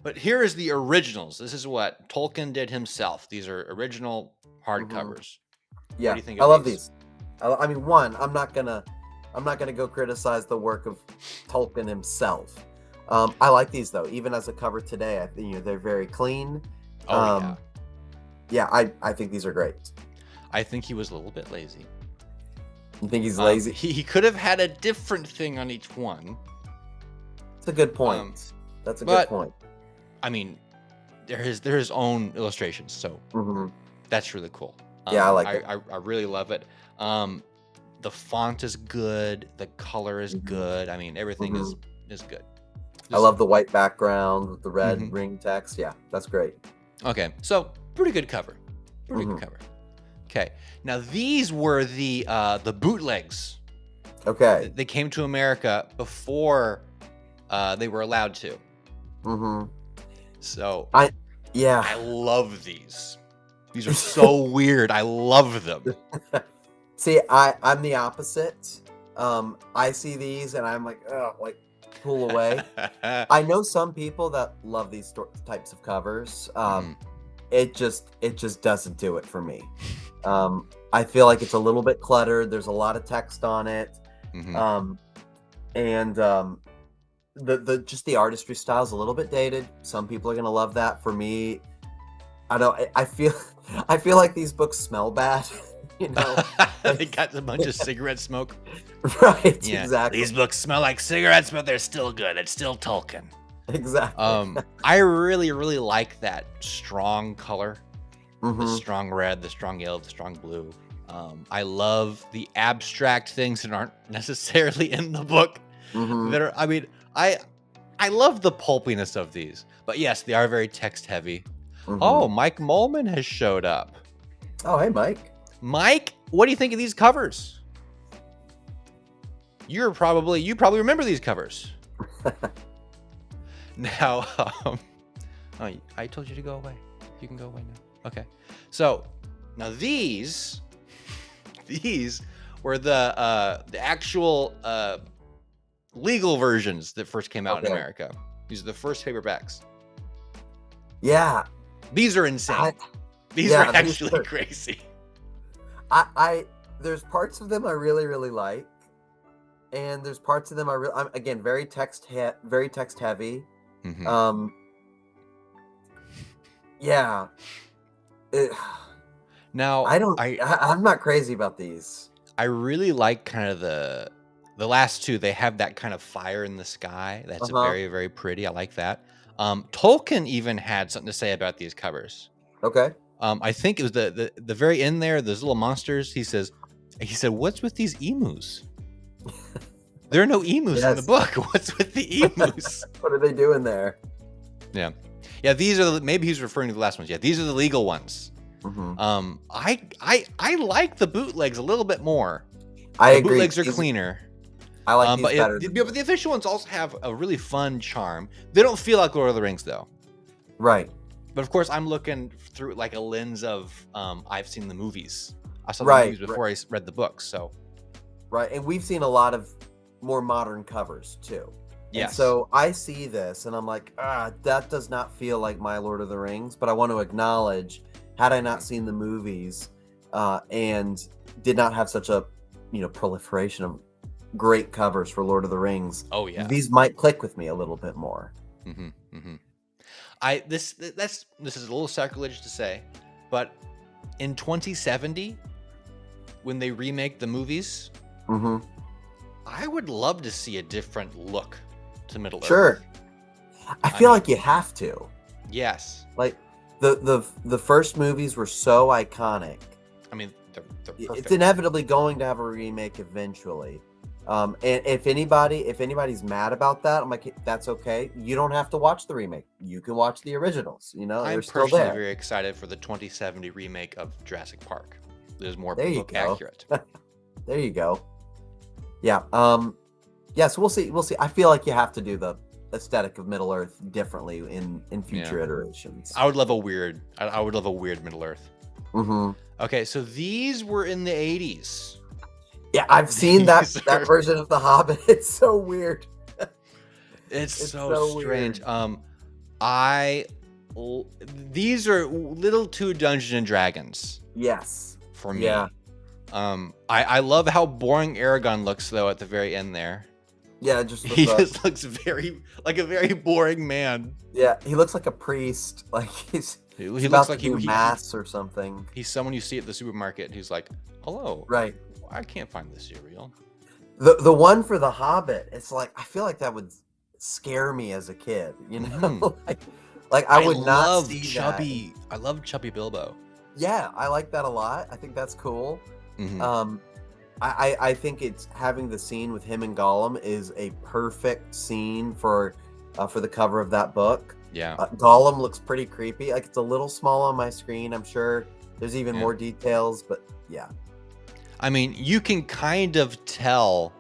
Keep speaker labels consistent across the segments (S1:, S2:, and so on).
S1: But here is the originals. This is what Tolkien did himself. These are original
S2: Mhm.
S1: hardcovers. What do
S2: Yeah,
S1: you think
S2: I
S1: of
S2: love
S1: these?
S2: these. I mean, one, I'm not gonna go criticize the work of Tolkien himself. I like these though, even as a cover today. I think they're very clean.
S1: Oh yeah.
S2: Um, yeah, I think these are great.
S1: I think he was a little bit lazy.
S2: You think he's lazy?
S1: He could have had a different thing on each one.
S2: That's a good point. That's a good
S1: But
S2: point.
S1: I mean, they're his own illustrations, so
S2: Hmm.
S1: that's really cool.
S2: Yeah, I like it.
S1: I really love it. The font is good. The color is
S2: Hmm.
S1: good. I mean, everything
S2: Hmm.
S1: is good.
S2: I
S1: Just
S2: love the white background with the red
S1: mhm.
S2: ring text. Yeah, that's great.
S1: Okay, so pretty good cover. Pretty good
S2: Hmm.
S1: cover. Okay, now these were the bootlegs.
S2: Okay.
S1: They came to America before they were allowed to.
S2: Hmm.
S1: So
S2: Yeah.
S1: I love these. These are so weird. I love them.
S2: See, I'm the opposite. I see these and I'm like, oh, like pull away. I know some people that love these types of covers.
S1: Mhm.
S2: It just doesn't do it for me. I feel like it's a little bit cluttered. There's a lot of text on it,
S1: Mhm.
S2: um, and the just the artistry style is a little bit dated. Some people are gonna love that. For me, I don't. I feel I feel like these books smell bad. You know,
S1: They
S2: like
S1: got a bunch of cigarette smoke.
S2: right?
S1: Yeah,
S2: Exactly.
S1: these books smell like cigarettes, but they're still good. It's still Tolkien.
S2: Exactly.
S1: I really, really like that strong color, the
S2: Hmm.
S1: strong red, the strong yellow, the strong blue. I love the abstract things that aren't necessarily in the book.
S2: Hmm.
S1: That are, I mean, I love the pulpiness of these, but yes, they are very text heavy.
S2: Hmm.
S1: Oh, Mike Molman has showed up.
S2: Oh, hey, Mike.
S1: Mike, what do you think of these covers? You probably remember these covers. Now, oh, I told you to go away. You can go away now. Okay. So now these were the actual legal versions that first came out in
S2: Okay.
S1: America. These are the first paperbacks.
S2: Yeah.
S1: These are insane.
S2: I,
S1: These are
S2: yeah. These
S1: actually
S2: are,
S1: crazy.
S2: I there's parts of them I really really like, and there's parts of them I'm again very text heavy.
S1: Hmm.
S2: Um, yeah. It,
S1: Now,
S2: I don't. I'm not crazy about these.
S1: I really like kind of the last two. They have that kind of fire in the sky.
S2: Uh
S1: That's
S2: huh.
S1: very, very pretty. I like that. Tolkien even had something to say about these covers.
S2: Okay.
S1: I think it was the very end there. Those little monsters. He said, "What's with these emus? There are no emus in the
S2: Yes.
S1: book. What's with the emus?"
S2: What are they doing there?
S1: Yeah, yeah. These are maybe he's referring to the last ones. Yeah, these are the legal ones.
S2: Hmm.
S1: I like the bootlegs a little bit more.
S2: I
S1: The
S2: agree.
S1: bootlegs are cleaner.
S2: I like these
S1: But
S2: better than
S1: but the official ones also have a really fun charm. They don't feel like Lord of the Rings though.
S2: right.
S1: But of course, I'm looking through like a lens of I've seen the movies. I saw the
S2: Right.
S1: movies
S2: Right.
S1: before I read the books. So
S2: Right. And we've seen a lot of more modern covers too. And
S1: yes,
S2: so I see this and I'm like, that does not feel like my Lord of the Rings. But I want to acknowledge, had I not
S1: Mhm.
S2: seen the movies and did not have such a proliferation of great covers for Lord of the Rings,
S1: Oh yeah.
S2: these might click with me a little bit more.
S1: Hmm. Hmm. This is a little sacrilegious to say, but in 2070, when they remake the movies,
S2: Hmm.
S1: I would love to see a different look to Middle
S2: Sure.
S1: Earth.
S2: I
S1: I
S2: feel
S1: mean,
S2: like you have to.
S1: yes.
S2: Like the first movies were so iconic.
S1: I mean, they're
S2: It's
S1: perfect.
S2: inevitably going to have a remake eventually. And if anybody's mad about that, I'm like, that's okay. You don't have to watch the remake. You can watch the originals. They're
S1: I'm
S2: still
S1: personally
S2: there.
S1: very excited for the 2070 remake of Jurassic Park. It is more
S2: There you
S1: book
S2: go.
S1: accurate.
S2: There you go. Yeah. Yeah. So we'll see. We'll see. I feel like you have to do the aesthetic of Middle Earth differently in future
S1: Yeah.
S2: iterations.
S1: I would love a weird Middle Earth.
S2: Hmm.
S1: Okay, so these were in the 80s.
S2: Yeah, I've seen that
S1: These are-
S2: that version of The Hobbit. It's so weird.
S1: It's
S2: It's
S1: so
S2: so
S1: strange.
S2: weird.
S1: I these are little too Dungeons and Dragons
S2: Yes.
S1: for
S2: Yeah.
S1: me. I love how boring Aragon looks though at the very end there.
S2: Yeah, just with
S1: He
S2: the
S1: just looks like a very boring man.
S2: yeah, he looks like a priest. Like
S1: He
S2: he's
S1: looks
S2: about to
S1: like
S2: do mass or something.
S1: he's someone you see at the supermarket who's like, "Hello,
S2: Right.
S1: I can't find the cereal."
S2: The one for the Hobbit, it's like I feel like that would scare me as a kid, you know? Like I would not see that.
S1: I love chubby Bilbo.
S2: Yeah, I like that a lot. I think that's cool.
S1: Hmm.
S2: Um, I think it's having the scene with him and Gollum is a perfect scene for the cover of that book.
S1: Yeah.
S2: Gollum looks pretty creepy. Like it's a little small on my screen. I'm sure there's even
S1: Yeah.
S2: more details, but yeah.
S1: I mean, you can kind of tell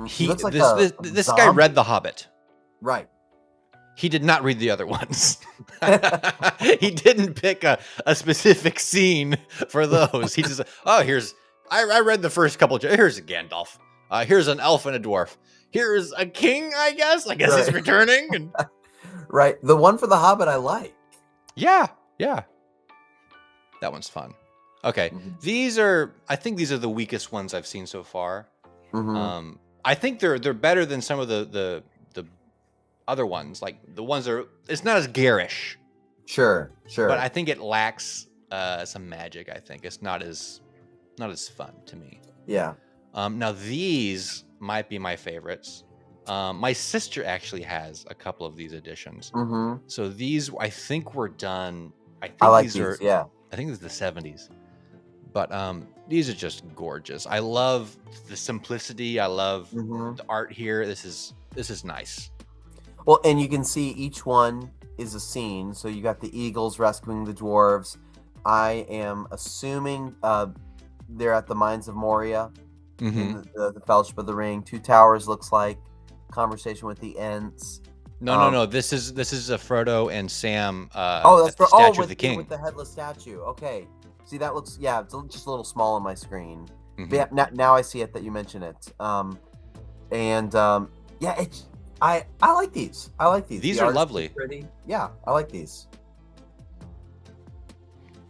S2: He looks like
S1: this guy read The Hobbit.
S2: Right.
S1: He did not read the other ones. He didn't pick a specific scene for those. He just, I read the first couple. Here's a Gandalf. Here's an elf and a dwarf. Here's a king, I guess. I guess he's returning. And
S2: right. The one for the Hobbit I like.
S1: yeah. That one's fun. Okay.
S2: Mm-hmm.
S1: I think these are the weakest ones I've seen so far.
S2: Mm-hmm.
S1: I think they're better than some of the other ones, like the ones that are, it's not as garish.
S2: Sure.
S1: But I think it lacks some magic. I think it's not as fun to me.
S2: Yeah.
S1: Now these might be my favorites. My sister actually has a couple of these editions.
S2: Mm-hmm.
S1: So these I think were done. I think
S2: I like
S1: these are.
S2: Yeah.
S1: I think it's the 70s. But these are just gorgeous. I love the simplicity. I love the art here. This is nice.
S2: Well, and you can see each one is a scene. So you got the eagles rescuing the dwarves. I am assuming they're at the Mines of Moria, in the Fellowship of the Ring. Two Towers looks like. Conversation with the Ents.
S1: No. This is a Frodo and Sam.
S2: That's
S1: the statue of the king
S2: with the headless statue. Okay, see that looks it's just a little small on my screen.
S1: Mm-hmm.
S2: But yeah, now I see it that you mention it. It's I like these. I like these.
S1: These are lovely.
S2: Pretty. Yeah, I like these.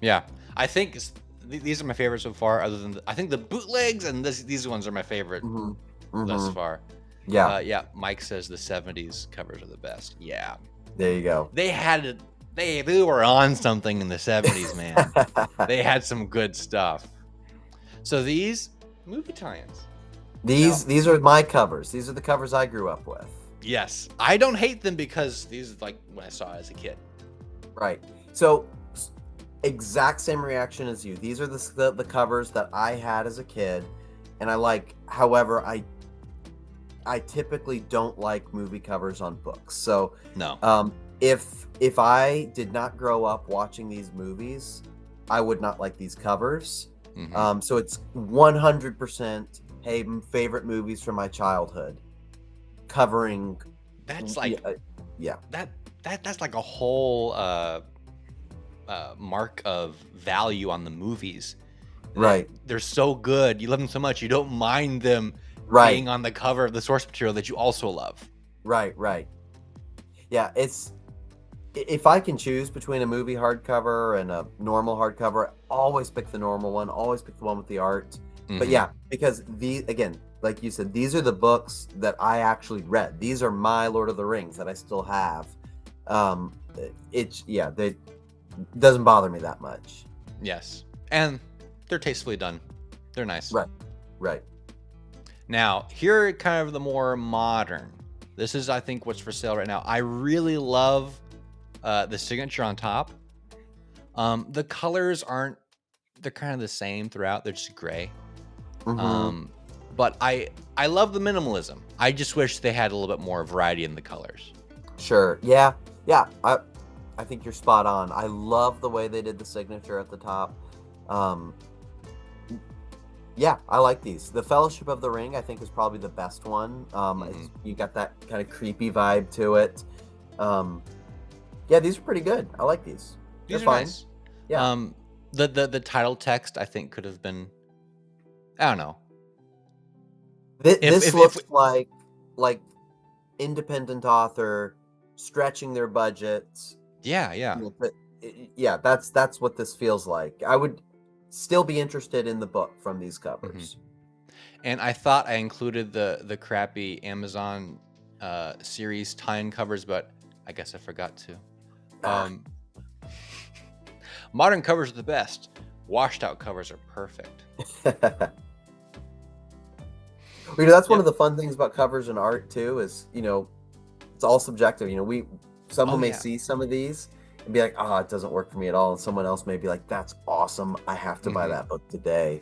S1: Yeah, I think these are my favorite so far. Other than I think the bootlegs and these ones are my favorite thus far.
S2: Yeah.
S1: Yeah. Mike says the 70s covers are the best. Yeah.
S2: There you go.
S1: They had they were on something in the 70s, man. They had some good stuff. So these movie tie-ins.
S2: These are my covers. These are the covers I grew up with.
S1: Yes. I don't hate them because these are like when I saw it as a kid.
S2: Right. So exact same reaction as you. These are the covers that I had as a kid, and I like. However, I typically don't like movie covers on books. So
S1: no.
S2: If I did not grow up watching these movies, I would not like these covers.
S1: Mm-hmm.
S2: So it's 100% hey, favorite movies from my childhood, covering.
S1: That's like
S2: yeah.
S1: That's like a whole mark of value on the movies.
S2: Right.
S1: They're so good. You love them so much. You don't mind them being on the cover of the source material that you also love.
S2: Right. Yeah, if I can choose between a movie hardcover and a normal hardcover, I always pick the normal one, always pick the one with the art. Mm-hmm. But yeah, because again, like you said, these are the books that I actually read. These are my Lord of the Rings that I still have. They doesn't bother me that much.
S1: Yes. And they're tastefully done. They're nice.
S2: Right.
S1: Now, here are kind of the more modern. This is, I think, what's for sale right now. I really love the signature on top. The colors they're kind of the same throughout. They're just gray. Mm-hmm. But I love the minimalism. I just wish they had a little bit more variety in the colors.
S2: Sure. Yeah. I think you're spot on. I love the way they did the signature at the top. Yeah, I like these. The Fellowship of the Ring, I think, is probably the best one. You got that kind of creepy vibe to it. Yeah, these are pretty good. I like these.
S1: These
S2: They're
S1: are
S2: fine.
S1: nice.
S2: Yeah.
S1: The title text, I think, could have been. I don't know.
S2: This looks like independent author stretching their budgets.
S1: Yeah, yeah.
S2: You know, but yeah, that's what this feels like. I would still be interested in the book from these covers.
S1: And I thought I included the crappy Amazon series tie-in covers, but I guess I forgot to.
S2: Ah.
S1: Modern covers are the best. Washed out covers are perfect.
S2: You know, that's one
S1: Yep.
S2: of the fun things about covers and art too, is, you know, it's all subjective. You know, someone
S1: Oh
S2: may
S1: yeah.
S2: see some of these and be like, "Oh, it doesn't work for me at all," and someone else may be like, "That's awesome. I have to buy
S1: Mhm.
S2: that book today."